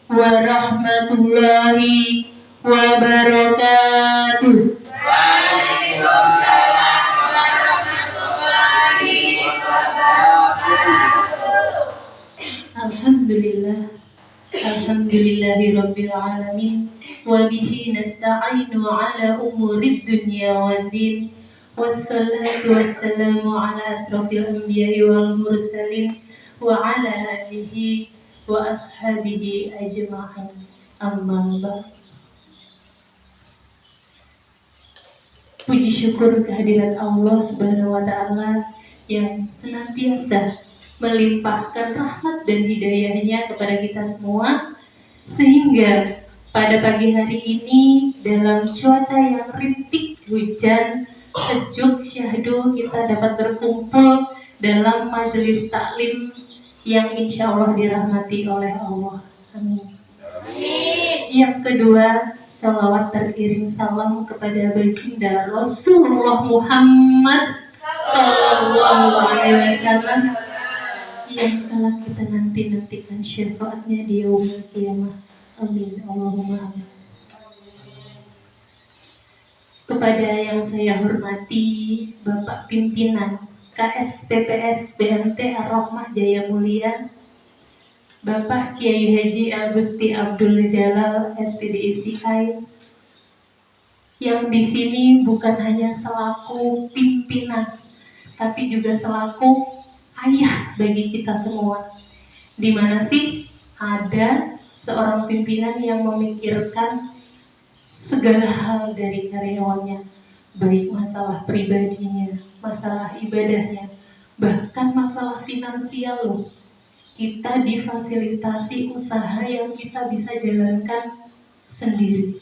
warahmatullahi wabarakatuh. Waalaikumsalam warahmatullahi wabarakatuh. Alhamdulillah. Alhamdulillahirabbil alamin wa bihi nasta'inu ala umurid dunya waddin. Wassalatu wassalamu ala asrofil anbiya'i wal mursalin wa ala alihi wa ashabihi ajma'in. Amma ba'd. Puji syukur kehadirat Allah Subhanahu wa taala yang senantiasa melimpahkan rahmat dan hidayahnya kepada kita semua, sehingga pada pagi hari ini dalam cuaca yang rintik hujan sejuk syahdu kita dapat berkumpul dalam majelis taklim yang insya Allah dirahmati oleh Allah. Amin. Yang kedua, salawat teriring salam kepada baginda Rasulullah Muhammad Sallallahu Alaihi Wasallam yang telah kita nantikan syafaatnya di yaumul qiyamah. Amin. Allahumma amin. Kepada yang saya hormati Bapak Pimpinan KSPPS BMT Ar-Rahmah Jaya Mulia, Bapak Kiai Haji Agusti Abdul Jalal SPDICI, yang di sini bukan hanya selaku pimpinan, tapi juga selaku ayah bagi kita semua. Di mana sih ada seorang pimpinan yang memikirkan segala hal dari karyawannya, baik masalah pribadinya, masalah ibadahnya, bahkan masalah finansial loh. Kita difasilitasi usaha yang kita bisa jalankan sendiri.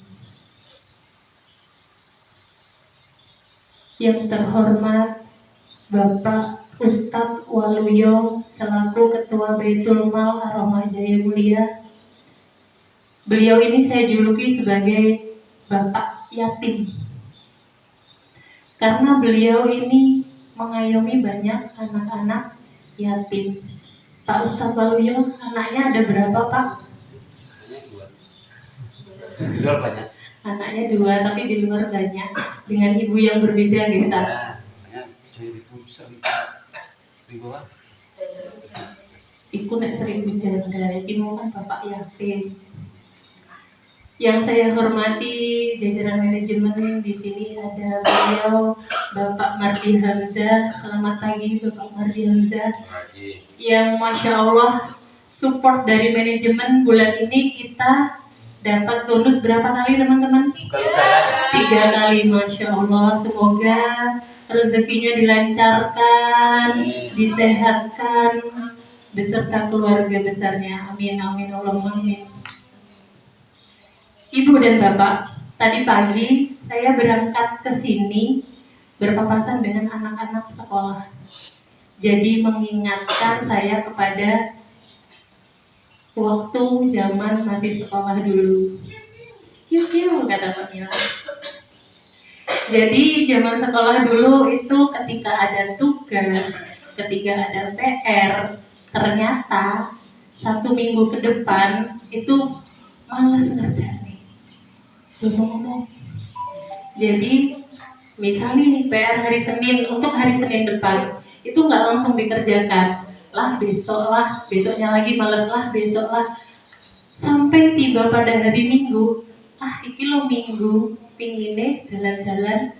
Yang terhormat Bapak Ustadz Waluyo selaku Ketua Baitul Mal Ar-Rahmah Jaya Mulia. Beliau ini saya juluki sebagai Bapak Yatim, karena beliau ini mengayomi banyak anak-anak yatim. Pak Ustadz Waluyo, anaknya ada berapa Pak? Di luar banyak. Anaknya 2, tapi di luar banyak. Dengan ibu yang berbeda gitu kan? Banyak, 1.000 lah. Iku nek 1.000 janda, ini kan bapak yatim. Yang saya hormati jajaran manajemen di sini ada beliau Bapak Mardi Hamzah. Selamat pagi Bapak Mardi Hamzah. Yang Masya Allah support dari manajemen bulan ini kita dapat bonus berapa kali teman-teman? 3 kali, Masya Allah. Semoga rezekinya dilancarkan, disehatkan beserta keluarga besarnya. Amin, amin, Allahumma amin. Ibu dan Bapak, tadi pagi saya berangkat ke sini berpapasan dengan anak-anak sekolah. Jadi mengingatkan saya kepada waktu zaman masih sekolah dulu. Yuk, kata Mbak Mila. Jadi zaman sekolah dulu itu ketika ada tugas, ketika ada PR, ternyata 1 minggu ke depan itu malas ngerjain. Ngomong. Jadi misalnya nih PR hari Senin, untuk hari Senin depan itu nggak langsung dikerjakan, lah besok lah, besoknya lagi malas lah, besok lah, sampai tiba pada hari Minggu. Iki lo Minggu pingine jalan-jalan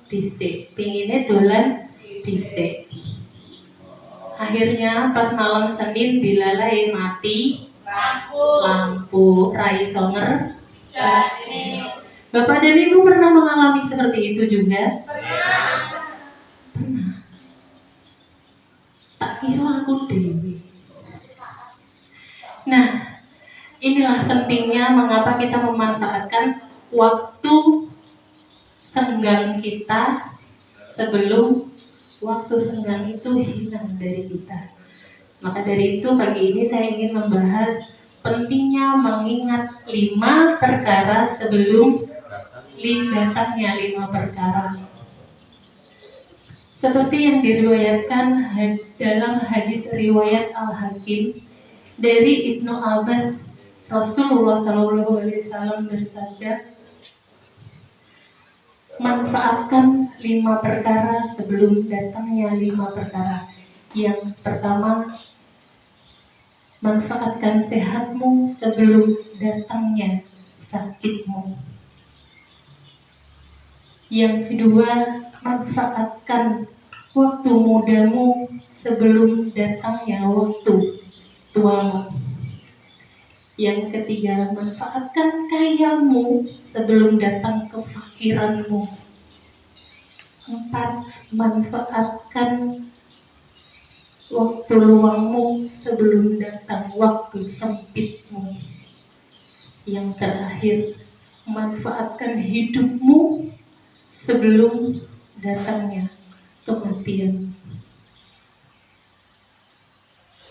dhisik, pingine dolan dhisik. Akhirnya pas malam Senin dilalai mati lampu raiso ngerjani. Bapak dan Ibu pernah mengalami seperti itu juga? Pernah. Tak kira aku dewi. Nah, inilah pentingnya mengapa kita memanfaatkan waktu senggang kita sebelum waktu senggang itu hilang dari kita. Maka dari itu pagi ini saya ingin membahas pentingnya mengingat 5 perkara sebelum datangnya 5 perkara. Seperti yang diriwayatkan dalam hadis riwayat Al-Hakim Dari Ibnu Abbas, Rasulullah SAW bersabda, manfaatkan 5 perkara sebelum datangnya 5 perkara. Yang pertama, manfaatkan sehatmu sebelum datangnya sakitmu. Yang kedua, manfaatkan waktu mudamu sebelum datangnya waktu tuamu. Yang ketiga, manfaatkan kayamu sebelum datang kefakiranmu. 4, manfaatkan waktu luangmu sebelum datang waktu sempitmu. Yang terakhir, manfaatkan hidupmu sebelum datangnya kematian.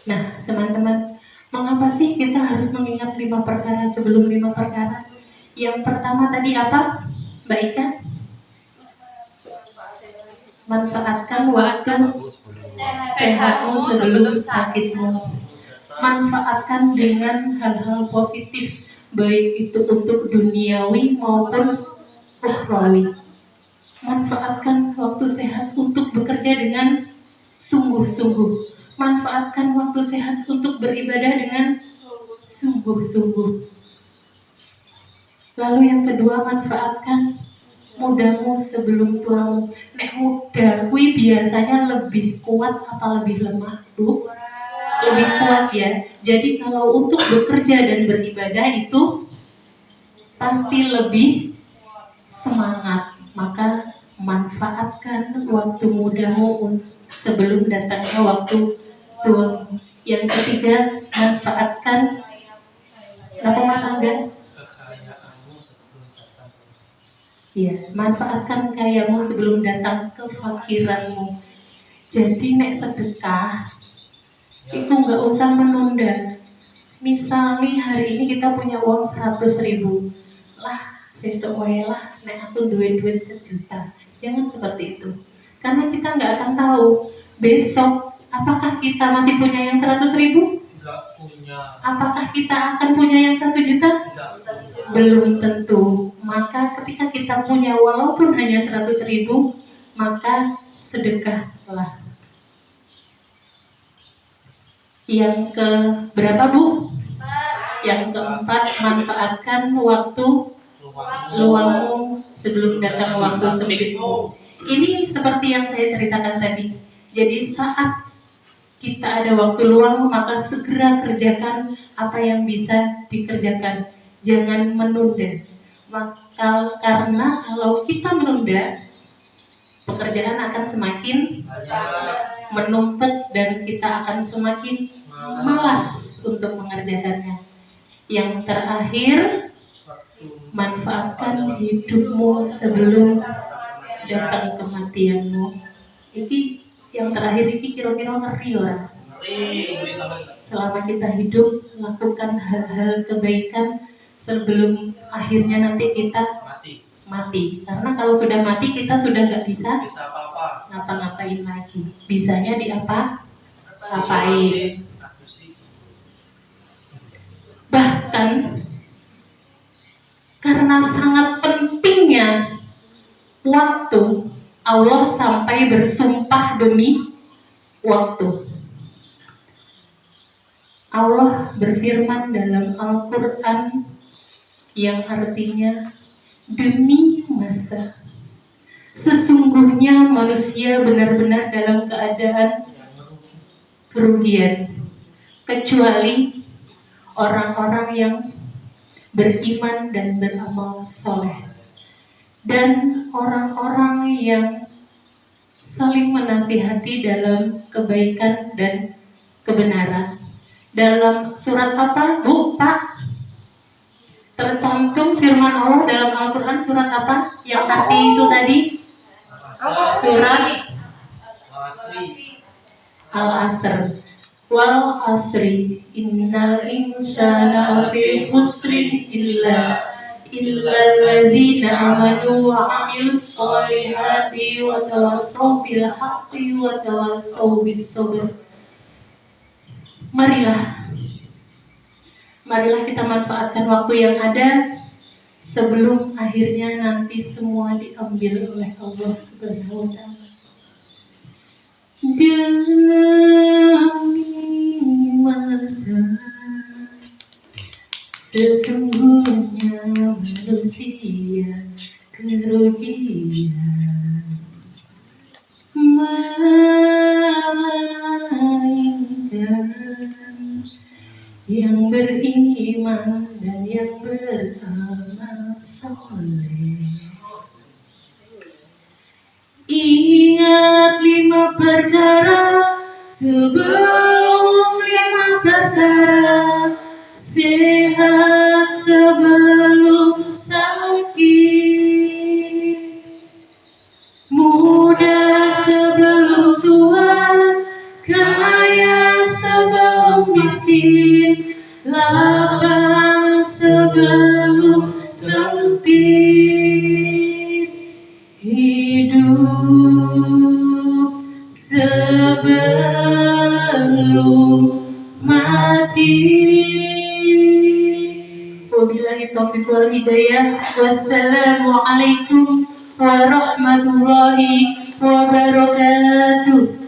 Nah, teman-teman, mengapa sih kita harus mengingat 5 perkara sebelum 5 perkara? Yang pertama tadi apa, Mbak Ika? Manfaatkan waktu sehatmu sebelum sakitmu. Manfaatkan dengan hal-hal positif, baik itu untuk duniawi maupun ukhrawi. Manfaatkan waktu sehat untuk bekerja dengan sungguh-sungguh. Manfaatkan waktu sehat untuk beribadah dengan sungguh-sungguh. Lalu yang kedua, manfaatkan mudamu sebelum tuamu. Nek muda kui biasanya lebih kuat apa lebih lemah, Bu? Lebih kuat ya. Jadi kalau untuk bekerja dan beribadah itu pasti lebih semangat. Maka manfaatkan waktu mudamu sebelum datangnya waktu tuamu. Yang ketiga, manfaatkan apa Mas Angga? Ya, manfaatkan kayamu sebelum datang kefakiranmu. Jadi nek sedekah itu nggak usah menunda. Misalnya hari ini kita punya uang 100.000, lah besok wae lah nek aku duit 1 juta. Jangan seperti itu, karena kita nggak akan tahu besok apakah kita masih punya yang 100.000. Apakah kita akan punya yang 1 juta? Belum tentu. Maka ketika kita punya walaupun hanya 100.000, maka sedekahlah. Yang ke berapa, Bu? Yang keempat, manfaatkan waktu luangmu sebelum datang waktu sempitmu. Ini seperti yang saya ceritakan tadi. Jadi saat kita ada waktu luang, maka segera kerjakan apa yang bisa dikerjakan. Jangan menunda. Karena kalau kita menunda, pekerjaan akan semakin menumpuk dan kita akan semakin malas untuk mengerjakannya. Yang terakhir, manfaatkan hidupmu sebelum datang kematianmu. Ini yang terakhir ini kira-kira ngeri orang. Selama kita hidup, lakukan hal-hal kebaikan sebelum akhirnya nanti kita mati. Karena kalau sudah mati kita sudah nggak bisa ngapa-ngapain lagi. Bisanya di apa? Ngapain? Bahkan karena sangat pentingnya waktu, Allah sampai bersumpah demi waktu. Allah berfirman dalam Al-Quran yang artinya demi masa. Sesungguhnya manusia benar-benar dalam keadaan kerugian, kecuali orang-orang yang beriman dan beramal soleh, dan orang-orang yang saling menasihati dalam kebaikan dan kebenaran. Dalam surat apa, Bu, Pak? Tercantum firman Allah dalam Al-Quran surat apa? Yang hati itu tadi? Surat Al-Asr. Wal asri innal insana lafi khusrin illa alladzina amanu wa amilus solihati wa tawassaw bil haqqi wa tawassaw bis sabr. Marilah Marilah kita manfaatkan waktu yang ada sebelum akhirnya nanti semua diambil oleh Allah Subhanahu wa Ta'ala. Demi masa sesungguhnya manusia kerugian melainkan yang beriman dan yang beramal soleh. Ingat 5 perkara sebelum 5 perkara, sehat sebelum sakit, muda sebelum tua, kaya sebelum miskin, lapang sebelum sempit, hidup sebelum mati. Wabillahi taufiq wal hidayah. Wassalamualaikum warahmatullahi wabarakatuh.